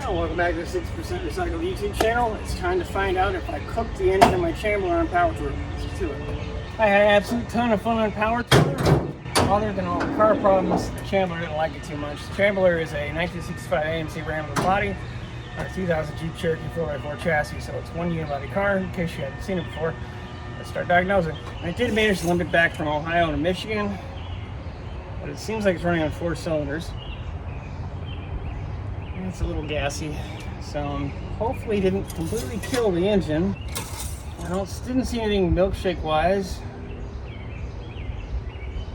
Well, welcome back to the 60% Recycled YouTube channel. It's time to find out if I cooked the engine of my Chambler on power tour. Let's do it. I had an absolute ton of fun on power tour. Other than all the car problems, the Chambler didn't like it too much. The Chambler is a 1965 AMC Rambler body on a 2000 Jeep Cherokee 4x4 chassis, so it's one unibody car in case you haven't seen it before. Let's start diagnosing. I did manage to limp it back from Ohio to Michigan, but it seems like it's running on 4 cylinders. It's a little gassy, so hopefully it didn't completely kill the engine. I didn't see anything milkshake wise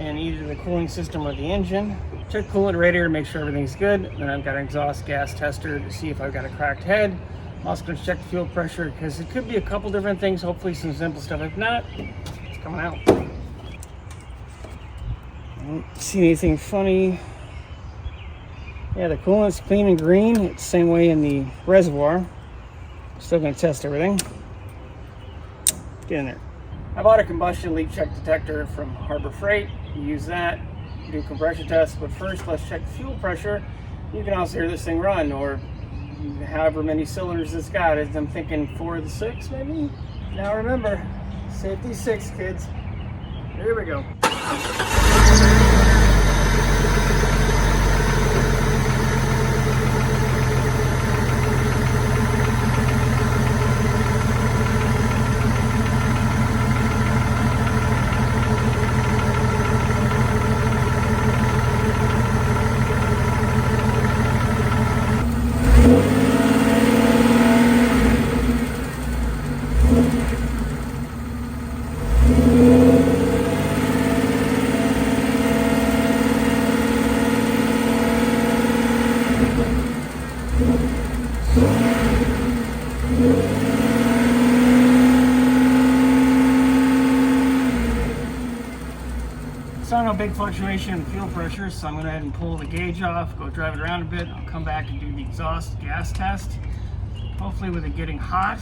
in either the cooling system or the engine. Check coolant radiator to make sure everything's good. Then I've got an exhaust gas tester to see if I've got a cracked head. I'm also going to check the fuel pressure because it could be a couple different things, hopefully some simple stuff. If not, it's coming out. I don't see anything funny. Yeah, the coolant's clean and green. It's the same way in the reservoir. Still going to test everything. Get in there. I bought a combustion leak check detector from Harbor Freight. You use that, do a compression test, but first let's check the fuel pressure. You can also hear this thing run, or however many cylinders it's got. I'm thinking 4 of the 6 maybe? Now remember, safety 6, kids. Here we go. Saw no big fluctuation in fuel pressure, so I'm going to go ahead and pull the gauge off, go drive it around a bit. I'll come back and do the exhaust gas test. Hopefully with it getting hot,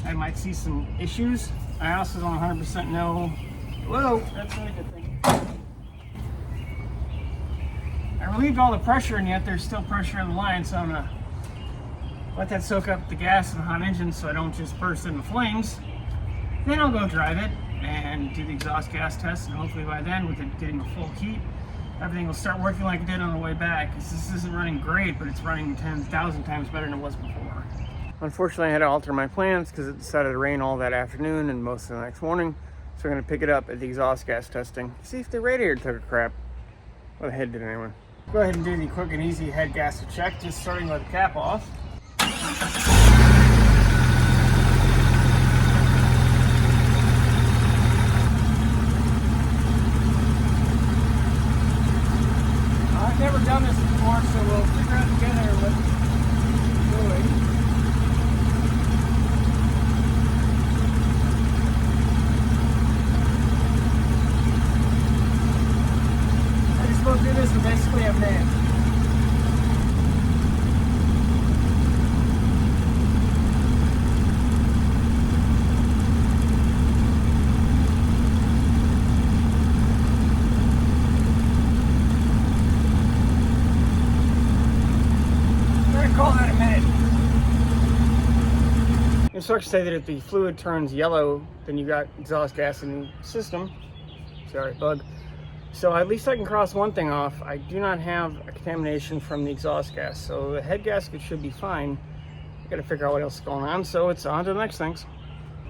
I might see some issues. I also don't 100% know. Whoa, that's not a good thing. I relieved all the pressure, and yet there's still pressure in the line, so I'm going to let that soak up the gas in the hot engine so I don't just burst into flames. Then I'll go drive it and do the exhaust gas test, and hopefully by then, with it getting a full heat, everything will start working like it did on the way back. Because this isn't running great, but it's running 10,000 times better than it was before. Unfortunately, I had to alter my plans because it decided to rain all that afternoon and most of the next morning. So we're going to pick it up at the exhaust gas testing, see if the radiator took a crap. Well, the head did anyway. Go ahead and do the quick and easy head gasket check, just starting with the cap off. I've never done this before, so we'll figure out together what it's doing. I just won't do this for basically a minute. Call that a minute. Instructions say that if the fluid turns yellow, then you got exhaust gas in the system. Sorry, bug. So at least I can cross one thing off. I do not have a contamination from the exhaust gas, so the head gasket should be fine. I gotta figure out what else is going on, so it's on to the next things.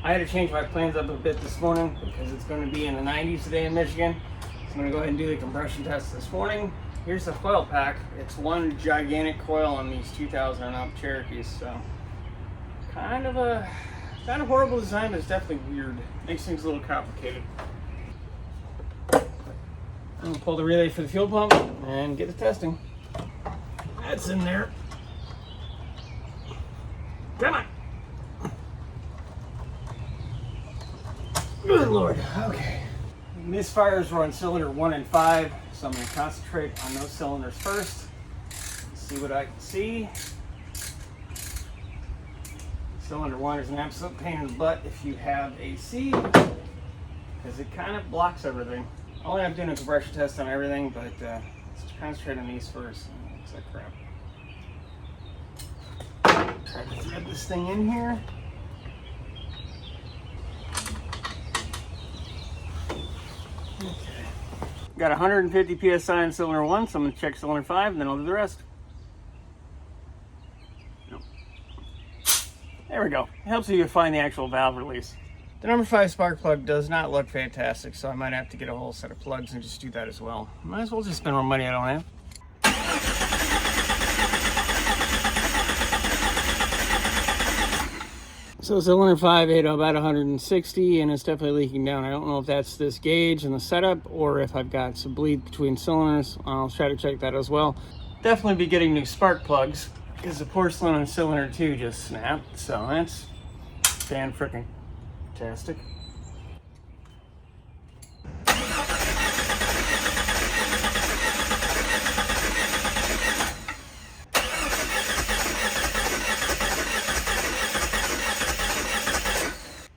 I had to change my plans up a bit this morning because it's going to be in the 90s today in Michigan. So I'm going to go ahead and do the compression test this morning. Here's the coil pack. It's one gigantic coil on these 2000 and up Cherokees, so kind of a horrible design, but it's definitely weird. Makes things a little complicated. I'm gonna pull the relay for the fuel pump and get the testing. That's in there. Come on. Good Lord. Okay. Misfires were on cylinder 1 and 5, so I'm going to concentrate on those cylinders first. See what I can see. Cylinder 1 is an absolute pain in the butt if you have AC, because it kind of blocks everything. I'll end up doing a compression test on everything, but let's concentrate on these first. Looks like crap. Try to thread this thing in here. Okay. Got 150 psi in cylinder 1, so I'm going to check cylinder 5 and then I'll do the rest. Nope. There we go. It helps you find the actual valve release. The number 5 spark plug does not look fantastic, so I might have to get a whole set of plugs and just do that as well. Might as well just spend more money I don't have. So cylinder 5 ate about 160 and it's definitely leaking down. I don't know if that's this gauge in the setup or if I've got some bleed between cylinders. I'll try to check that as well. Definitely be getting new spark plugs because the porcelain on cylinder 2 just snapped. So that's fan-frickin-tastic.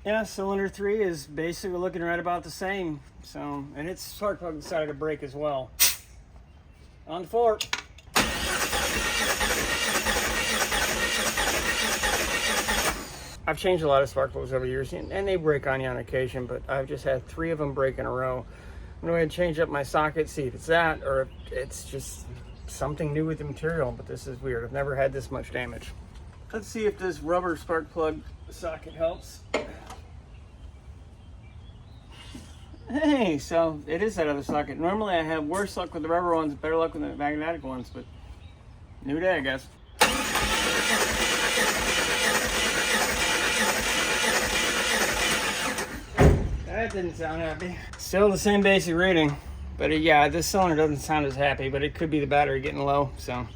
Yeah, cylinder 3 is basically looking right about the same. So, and its spark plug decided to break as well. On to 4. I've changed a lot of spark plugs over the years, and they break on you on occasion, but I've just had 3 of them break in a row. I'm going to go ahead and change up my socket, see if it's that, or if it's just something new with the material, but this is weird. I've never had this much damage. Let's see if this rubber spark plug socket helps. Hey, so it is that other socket. Normally I have worse luck with the rubber ones, better luck with the magnetic ones, but new day, I guess. That didn't sound happy. Still the same basic reading, but yeah, this cylinder doesn't sound as happy, but it could be the battery getting low, so.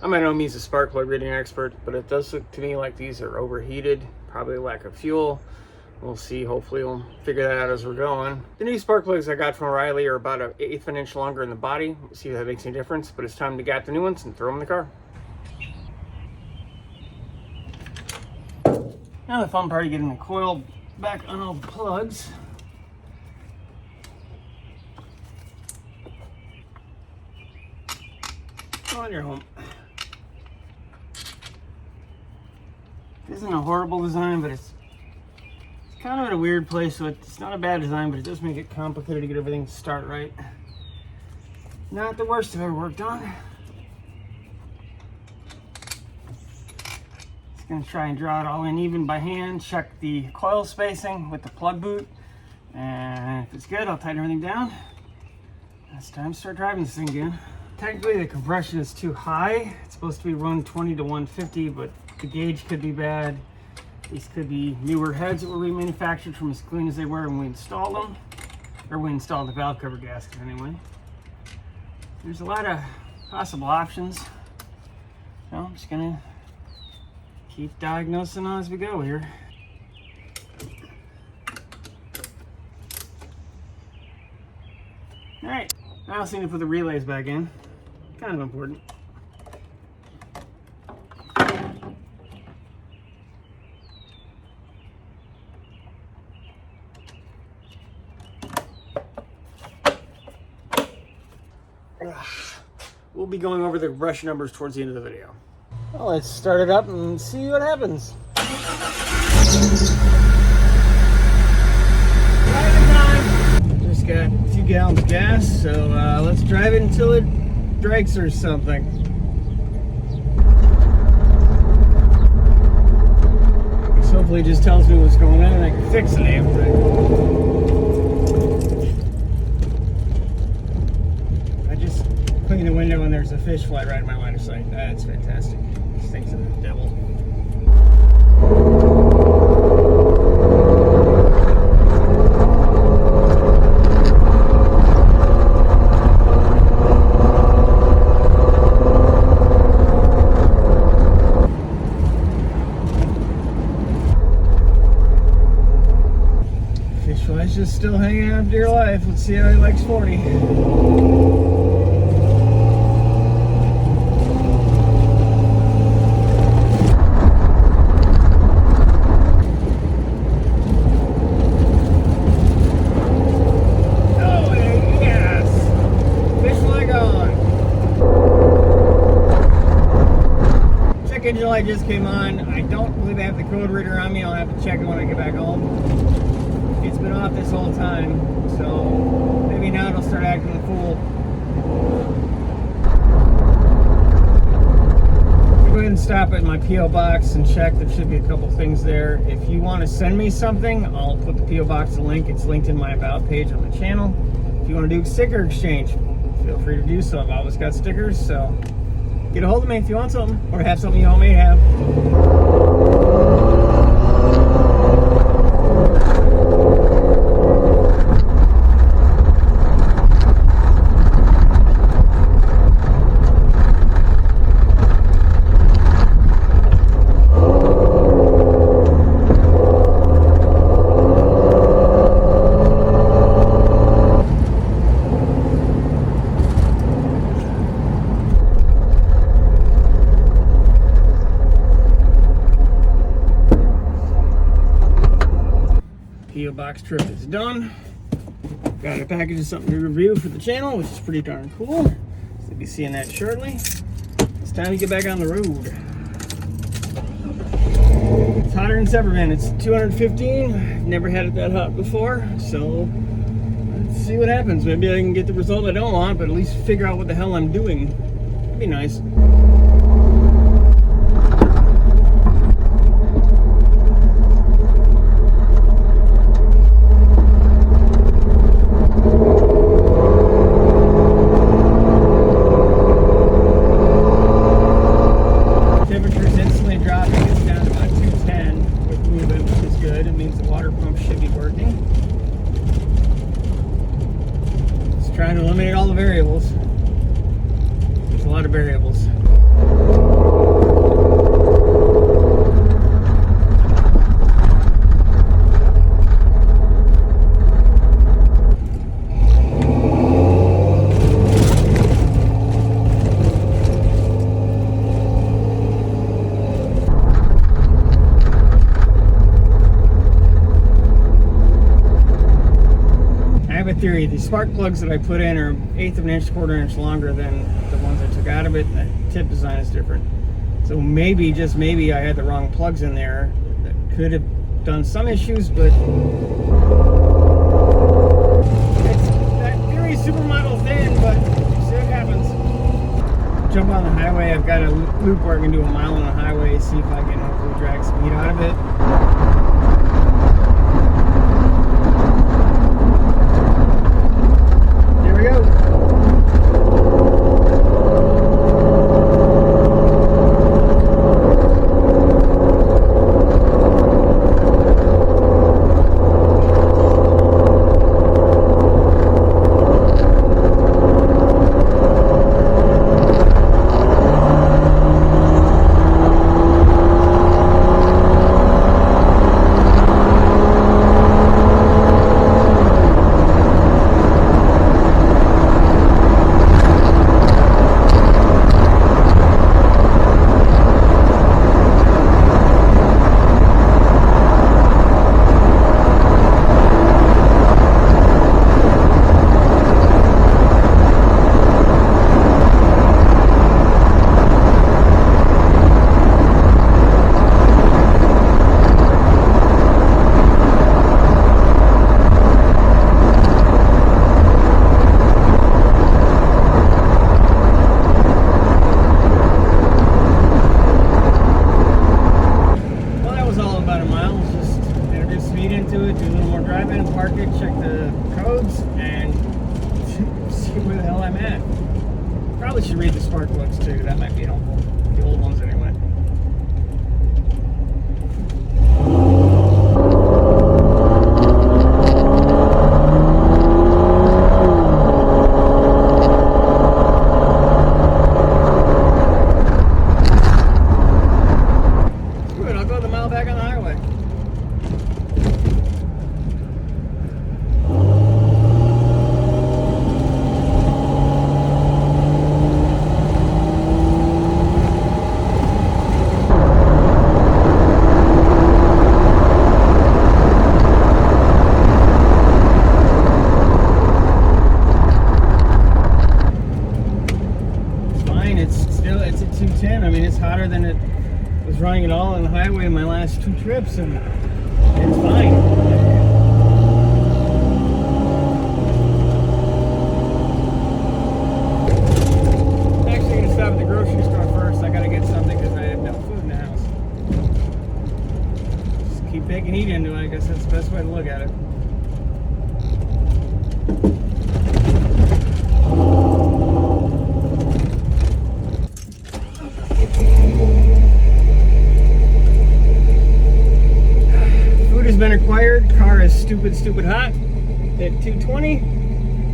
I'm by no means a spark plug reading expert, but it does look to me like these are overheated, probably lack of fuel. We'll see, hopefully we'll figure that out as we're going. The new spark plugs I got from O'Reilly are about 1/8 of an inch longer in the body. We'll see if that makes any difference, but it's time to get the new ones and throw them in the car. Now the fun part of getting the coil back on all the plugs. On your home. This isn't a horrible design, but it's kind of at a weird place, so it's not a bad design, but it does make it complicated to get everything to start right. Not the worst I've ever worked on. Just gonna try and draw it all in even by hand, check the coil spacing with the plug boot, and if it's good, I'll tighten everything down. It's time to start driving this thing again. Technically the compression is too high. It's supposed to be 120 to 150, but the gauge could be bad. These could be newer heads that were remanufactured from as clean as they were when we installed them. Or we installed the valve cover gasket anyway. There's a lot of possible options. So I'm just gonna keep diagnosing as we go here. All right, I also need to put the relays back in. Kind of important. We'll be going over the brush numbers towards the end of the video. Well, let's start it up and see what happens. Just got a few gallons of gas, so let's drive it until it breaks or something. This hopefully just tells me what's going on and I can fix the damn thing. The window and there's a fish fly right in my line of sight. That's fantastic. These things are the devil. Fish fly's just still hanging out dear life. Let's see how he likes 40. light just came on. I don't believe I have the code reader on me. I'll have to check it when I get back home. It's been off this whole time, so maybe now it'll start acting a fool. I'll go ahead and stop at my P.O. box and check. There should be a couple things there. If you want to send me something, I'll put the P.O. box link. It's linked in my About page on the channel. If you want to do sticker exchange, feel free to do so. I've always got stickers, so get a hold of me if you want something, or have something you all may have. P.O. box trip is done. Got a package of something to review for the channel, which is pretty darn cool. So you'll be seeing that shortly. It's time to get back on the road. It's hotter than it's ever been. It's 215. Never had it that hot before, so let's see what happens. Maybe I can get the result I don't want, but at least figure out what the hell I'm doing. That'd be nice. Trying to eliminate all the variables. There's a lot of variables. Theory, the spark plugs that I put in are 1/8 of an inch, 1/4 inch longer than the ones I took out of it. The tip design is different. So maybe, just maybe, I had the wrong plugs in there. That could have done some issues, but that theory supermodel thin, but see what happens. Jump on the highway. I've got a loop where I can do a mile on the highway, see if I can hopefully drag speed out of it. Probably should read the spark plugs too. That might be helpful. The old ones anyway. Good, I'll go the mile back on the highway. It's at 210. I mean, it's hotter than it was running it all on the highway in my last 2 trips, and it's fine. I'm actually going to stop at the grocery store first. I got to get something because I have no food in the house. Just keep taking heat into it. I guess that's the best way to look at it. Been acquired. Car is stupid hot at 220.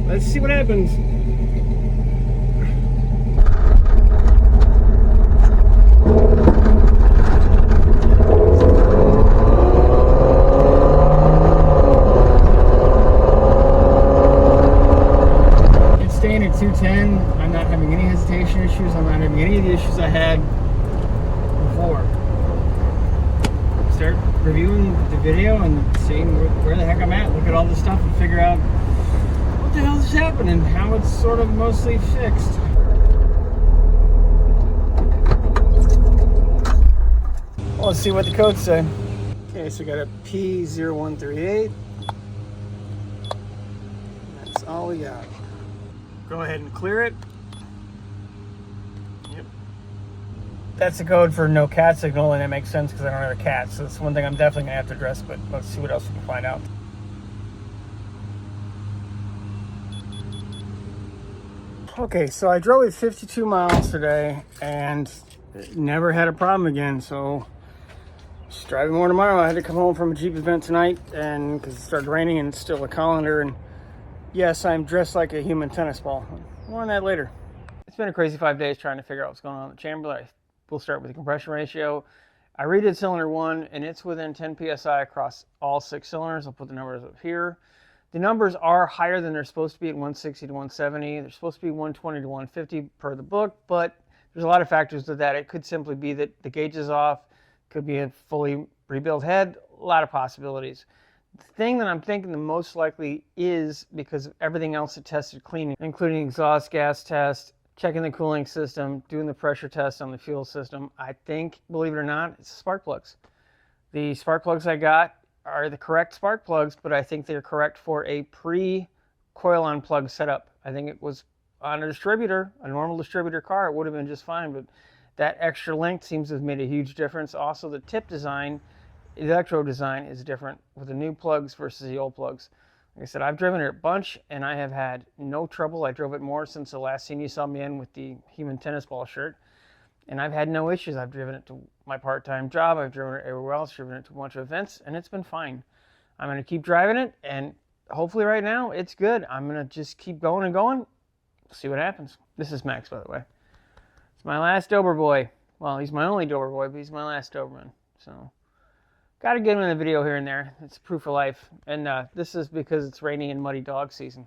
Let's see what happens. It's staying at 210. I'm not having any hesitation issues. I'm not having any of the issues I had before. Start reviewing the video and seeing where the heck I'm at. Look at all this stuff and figure out what the hell is happening and how it's sort of mostly fixed. Well, let's see what the codes say. Okay, so we got a P0138. That's all we got. Go ahead and clear it. Yep. That's the code for no cat signal, and it makes sense because I don't have a cat. So that's one thing I'm definitely going to have to address, but let's see what else we can find out. Okay, so I drove it 52 miles today and never had a problem again. So just driving more tomorrow. I had to come home from a Jeep event tonight, and because it started raining and it's still a colander. And yes, I'm dressed like a human tennis ball. More on that later. It's been a crazy 5 days trying to figure out what's going on with Chambler. We'll start with the compression ratio. I redid cylinder 1, and it's within 10 psi across all 6 cylinders. I'll put the numbers up here. The numbers are higher than they're supposed to be at 160 to 170. They're supposed to be 120 to 150 per the book, but there's a lot of factors to that. It could simply be that the gauge is off. Could be a fully rebuilt head. A lot of possibilities. The thing that I'm thinking the most likely is because of everything else it tested clean, including exhaust gas test, checking the cooling system, doing the pressure test on the fuel system. I think, believe it or not, it's spark plugs. The spark plugs I got are the correct spark plugs, but I think they're correct for a pre-coil-on plug setup. I think it was on a distributor, a normal distributor car, it would have been just fine, but that extra length seems to have made a huge difference. Also, the tip design, electrode design is different with the new plugs versus the old plugs. Like I said, I've driven it a bunch, and I have had no trouble. I drove it more since the last scene you saw me in with the human tennis ball shirt, and I've had no issues. I've driven it to my part-time job. I've driven it everywhere else, driven it to a bunch of events, and it's been fine. I'm going to keep driving it, and hopefully right now it's good. I'm going to just keep going and going. See what happens. This is Max, by the way. It's my last Dober boy. Well, he's my only Dober boy, but he's my last Doberman, so... Got to get him in the video here and there. It's proof of life. And this is because it's raining and muddy dog season.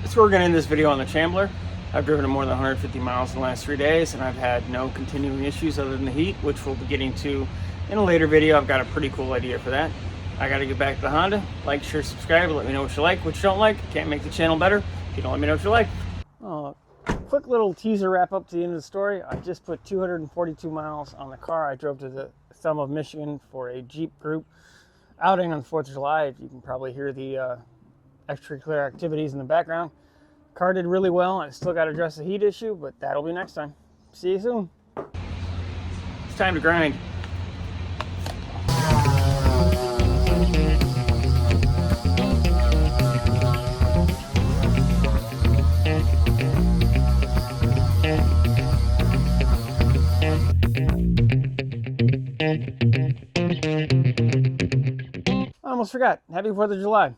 So we're going to end this video on the Chambler. I've driven it more than 150 miles in the last 3 days, and I've had no continuing issues other than the heat, which we'll be getting to in a later video. I've got a pretty cool idea for that. I got to get back to the Honda. Like, share, subscribe. Let me know what you like, what you don't like. Can't make the channel better if you don't let me know what you like. Oh, quick little teaser wrap up to the end of the story. I just put 242 miles on the car. I drove to the Thumb of Michigan for a Jeep group outing on the 4th of July. You can probably hear the extracurricular activities in the background. Car did really well. I still got to address the heat issue, but that'll be next time. See you soon. It's time to grind. I almost forgot. Happy 4th of July.